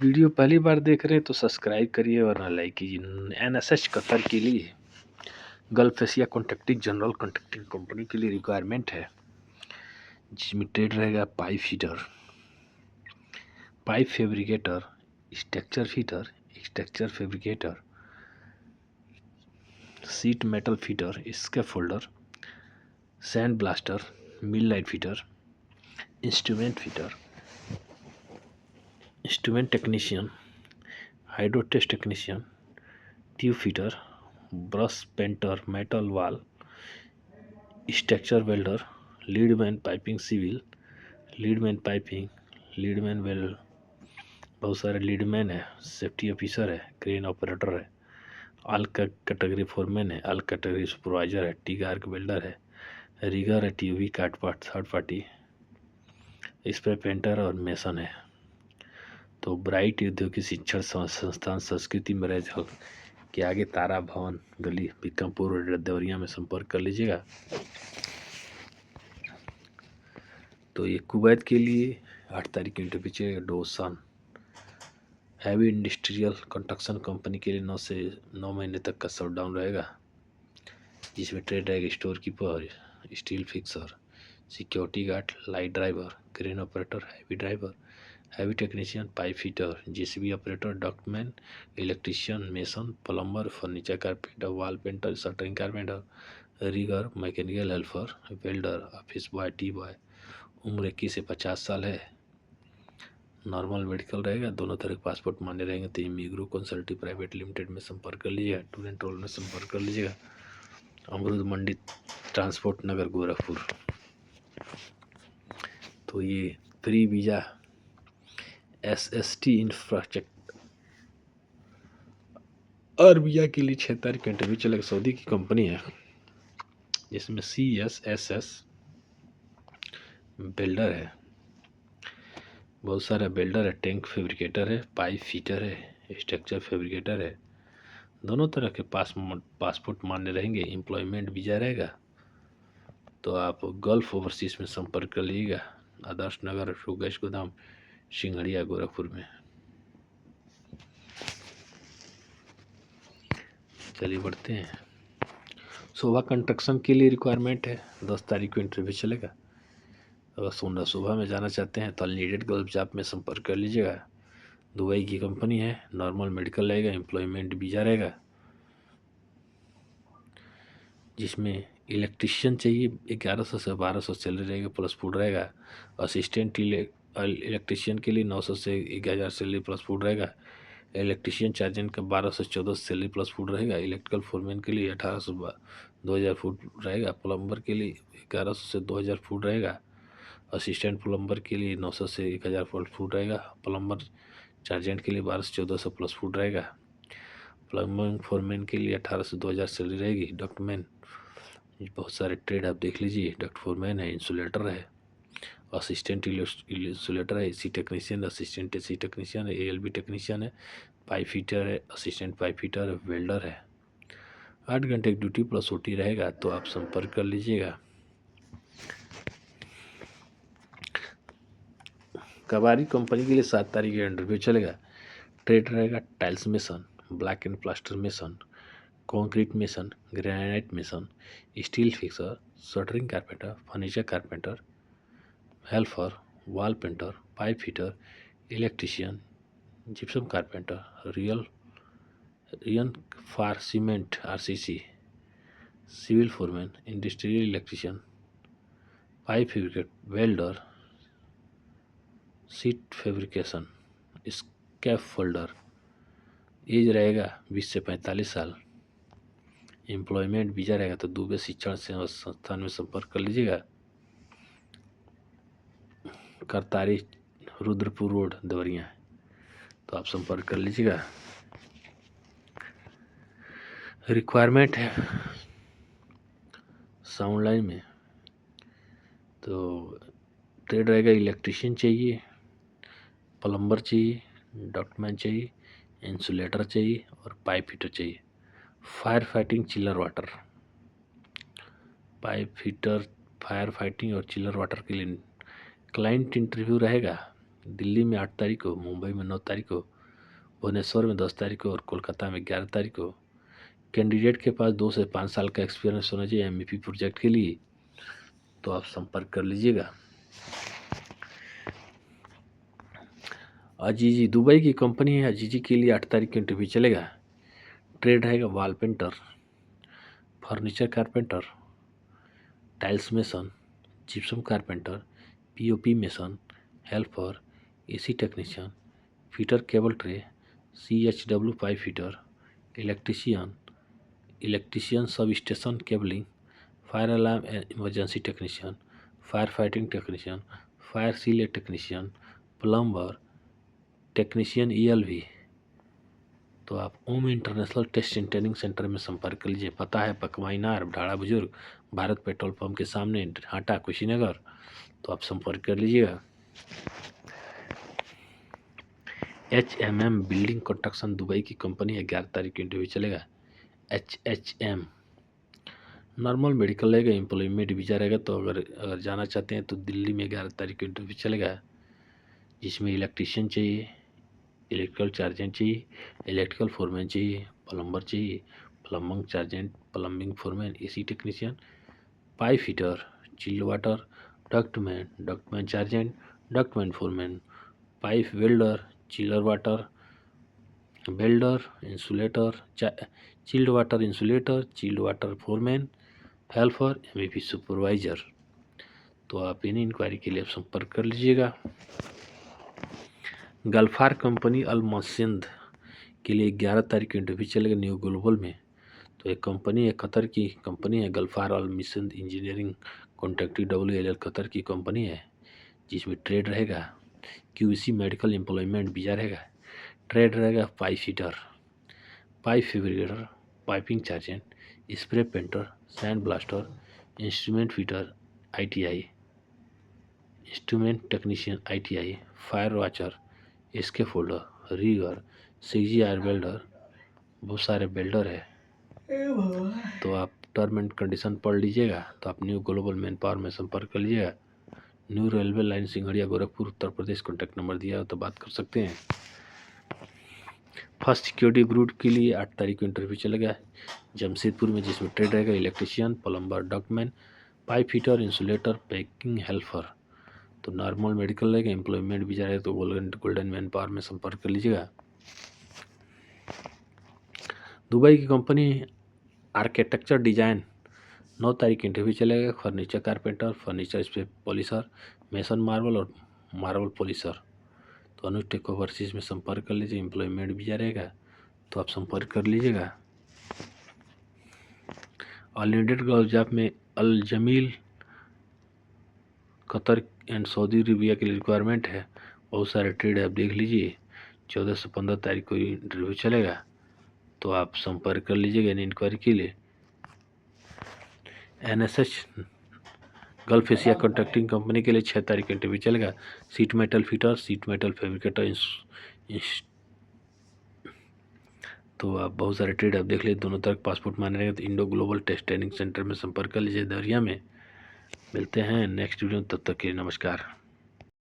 Video पहली बार देख रहे हैं तो सब्सक्राइब करिए वरना लाइक कीजिए। एनएसएच कतर के लिए Gulf Asia contracting general contracting company के लिए रिक्वायरमेंट है, जिसमें ट्रेड रहेगा pipe fitter, pipe fabricator, structure fitter, structure fabricator, sheet metal fitter, scaffolder, sand blaster, millwright fitter, instrument fitter, instrument technician, hydrotest technician, tube fitter, brush painter, metal wall, structure welder, leadman piping civil, leadman piping, leadman weld, बहुत सारे leadman है, safety officer है, crane operator है, all category foreman है, all category supervisor है, T arc welder है, rigour है, TV काट part third party, spray painter और मेसन है। तो ब्राइट औद्योगिक शिक्षण संस्थान संस्कृति मैरिज हॉल के आगे तारा भवन गली बिक्रमपुर देवरिया में संपर्क कर लीजिएगा। तो ये कुवैत के लिए 8 तारीख को इंटरव्यू चाहिए। Dawson heavy industrial construction company के लिए 9 से 9 महीने तक का शटडाउन रहेगा, जिसमें ट्रेड रहेगा store keeper, steel fixer, security guard, light driver, crane operator, heavy driver, heavy technician, pipe fitter, JCB operator, ductman, electrician, mason, plumber, furniture carpenter, wall painter, shuttering carpenter, rigger, mechanical helper, welder, office boy, tea boy. उम्र 21 से 50 साल है। Normal medical रहेगा, दोनों तरह के passport मान्य रहेंगे। तो मीग्रो कंसल्टिव प्राइवेट लिमिटेड में संपर्क कर लीजिएगा, टूर एंड ट्रोल में संपर्क कर लीजिएगा। अमरूद मंडी ट्रांसपोर्ट नगर गोरखपुर। तो ये फ्री वीज़ा SST इंफ्रास्ट्रक्चर और वीज़ा के लिए 6 तारीख का इंटरव्यू चलेगा। सऊदी की कंपनी है, जिसमें CSSS बिल्डर है, बहुत सारा बिल्डर है, टैंक फैब्रिकेटर है, पाइप फिटर है, स्ट्रक्चर फैब्रिकेटर है। दोनों तरह के पासपोर्ट मान्य रहेंगे। एम्प्लॉयमेंट वीज़ा रहेगा। तो आप गल्फ ओवरसीज में संपर्क कर लीजिएगा। आदर्श नगर, सुगैस गोदाम, सिंघड़िया, गोरखपुर में। चलिए बढ़ते हैं। शोभा कंस्ट्रक्शन के लिए रिक्वायरमेंट है, 10 तारीख को इंटरव्यू चलेगा। अगर सुबह में जाना चाहते हैं तो अननीडेड गल्फ जॉब में संपर्क कर लीजिएगा। दुबई की कंपनी है, नॉर्मल मेडिकल रहेगा, एम्प्लॉयमेंट वीज़ा रहेगा, जिसमें इलेक्ट्रीशियन चाहिए 1100 से 1200 सैलरी रहेगा, प्लस फूड रहेगा। असिस्टेंट इलेक्ट्रीशियन के लिए 900 से 1000 सैलरी प्लस फूड रहेगा। इलेक्ट्रीशियन चार्जेंट का 1200 से 1400 सैलरी प्लस फूड रहेगा। इलेक्ट्रिकल फोरमैन के लिए 1800 2000 फूड रहेगा। प्लम्बर के लिए 1100 से 2000 फूड रहेगा। असिस्टेंट प्लम्बर के लिए 900 से 1000 फूड रहेगा। प्लम्बर चार्जेंट के लिए 1200 से 1400 प्लस फूड रहेगा। प्लम्बिंग फोरमैन के लिए 1800 से 2000 सैलरी रहेगी। डॉक्टमैन, बहुत सारे ट्रेड आप देख लीजिए। डॉक्टर फोरमैन है, इंसुलेटर है, असिस्टेंट इंसुलेटर है, AC technician, assistant AC technician है, ALB टेक्नीशियन है, पाइप फिटर है, असिस्टेंट पाइप फिटर है, वेल्डर है। 8 घंटे की ड्यूटी प्लस OT रहेगा। तो आप संपर्क कर लीजिएगा। कबारी कंपनी के लिए 7 तारीख का इंटरव्यू चलेगा। ट्रेड रहेगा tiles mason, block and plaster mason, concrete mason, granite mason, steel fixer, shuttering carpenter, furniture carpenter, helper, wall painter, pipe fitter, electrician, gypsum carpenter, reinforcement RCC, civil foreman, industrial electrician, pipe fabricate, welder, sheet fabrication, scaffolder. Age रहेगा 20 से 45 साल। Employment visa रहेगा। तो दुबे शिक्षण संस्थान में संपर्क कर लीजिएगा। करतारी रुद्रपुर रोड देवरिया, तो आप संपर्क कर लीजिएगा। रिक्वायरमेंट है साउंड लाइन में। तो ट्रेड रहेगा इलेक्ट्रीशियन चाहिए, प्लम्बर चाहिए, डॉक्टमैन चाहिए, इंसुलेटर चाहिए और पाइप फिटर चाहिए। Fire fighting chiller water, pipe fitter, fire fighting और चिलर वाटर के लिए क्लाइंट इंटरव्यू रहेगा। दिल्ली में 8 तारीख को, मुंबई में 9 तारीख को, भुवनेश्वर में 10 तारीख को और कोलकाता में 11 तारीख को। कैंडिडेट के पास 2 से 5 साल का एक्सपीरियंस होना चाहिए MVP प्रोजेक्ट के लिए, तो आप संपर्क कर लीजिएगा। अजीजी दुबई की कंपनी है। अजीजी के लिए 8 तारीख को इंटरव्यू चलेगा। ट्रेड रहेगा wall painter, furniture carpenter, tiles mason, gypsum carpenter, POP mason, helper, AC technician, fitter cable tray, CHW pipe fitter, electrician sub station cabling, fire alarm and emergency technician, fire fighting technician, fire seal technician, plumber, technician ELV। तो आप Om international test and training centre में संपर्क कर लीजिए। पता है पकवाइनार, ढाड़ा बुजुर्ग, Bharat petrol pump के सामने, हाटा, कुशीनगर। तो आप संपर्क कर लीजिएगा। HMM बिल्डिंग कंस्ट्रक्शन दुबई की कंपनी है। 11 तारीख को इंटरव्यू चलेगा। HHM नॉर्मल मेडिकल रहेगा, एम्प्लॉयमेंट वीज़ा रहेगा। तो अगर जाना चाहते हैं तो दिल्ली में 11 तारीख को इंटरव्यू चलेगा, जिसमें इलेक्ट्रीशियन चाहिए, इलेक्ट्रिकल चार्जेंट चाहिए, इलेक्ट्रिकल फोरमैन चाहिए, प्लम्बर चाहिए, plumbing chargehand, plumbing foreman, AC technician, pipe fitter, chilled water, ductman chargehand, ductman foreman, pipe welder, chiller water welder, insulator, chilled water insulator, chilled water foreman, helper, MVP supervisor. तो आप इन inquiry के लिए आप संपर्क कर लीजिएगा। Galfar company अल मसिंद के लिए 11 तारीख को इंटरव्यू चलेगा न्यू ग्लोबल में। तो एक कंपनी है, कतर की कंपनी है, Galfar al Misnad engineering contracting WLL Qatar की कंपनी है, जिसमें ट्रेड रहेगा QC मेडिकल एम्प्लॉयमेंट वीज़ा रहेगा। ट्रेड रहेगा pipe fitter, pipe fabricator, piping chargehand, spray painter, sand blaster, instrument fitter ITI, instrument technician ITI, fire watcher, इसके फोल्डर, rigger, CGR welder. बहुत सारे वेल्डर है। तो आप टर्म एंड कंडीशन पढ़ लीजिएगा। तो आप न्यू ग्लोबल मैन पावर में संपर्क कर लीजिएगा। New railway line Singhadiya Gorakhpur Uttar Pradesh, contact number दिया हो तो बात कर सकते हैं। फर्स्ट सिक्योरिटी ग्रुप के लिए 8 तारीख को इंटरव्यू चलेगा जमशेदपुर में, जिसमें ट्रेड रहेगा electrician, plumber, ductman, pipe fitter, insulator, packing helper. तो नॉर्मल मेडिकल रहेगा, एम्प्लॉयमेंट वीज़ा रहेगा। तो गोल्डन मैन पावर में संपर्क कर लीजिएगा। दुबई की कंपनी आर्किटेक्चर डिजाइन 9 तारीख इंटरव्यू चलेगा। Furniture carpenter, furniture spray polisher, mason marble और मार्बल पॉलिशर। तो अनुष्टेक ओवरसीज में संपर्क कर लीजिए। एम्प्लॉयमेंट वीज़ा रहेगा, तो आप संपर्क कर लीजिएगा। ऑल इंडिया गल्फ जॉब में Al Jameel Qatar and Saudi Arabia के लिए रिक्वायरमेंट है। बहुत सारे ट्रेड आप देख लीजिए। 14 से 15 तारीख को इंटरव्यू चलेगा, तो आप संपर्क कर लीजिएगा इन इंक्वायरी के लिए। NSH gulf Asia contracting company के लिए 6 तारीख को इंटरव्यू चलेगा। Seat metal fitter, seat metal fabricator. तो आप बहुत सारे ट्रेड आप देख लीजिए। दोनों तरफ पासपोर्ट माने रहेगा। तो Indo Global Test Training centre में संपर्क कर लीजिए दरिया में। मिलते हैं नेक्स्ट वीडियो, तब तक के लिए नमस्कार।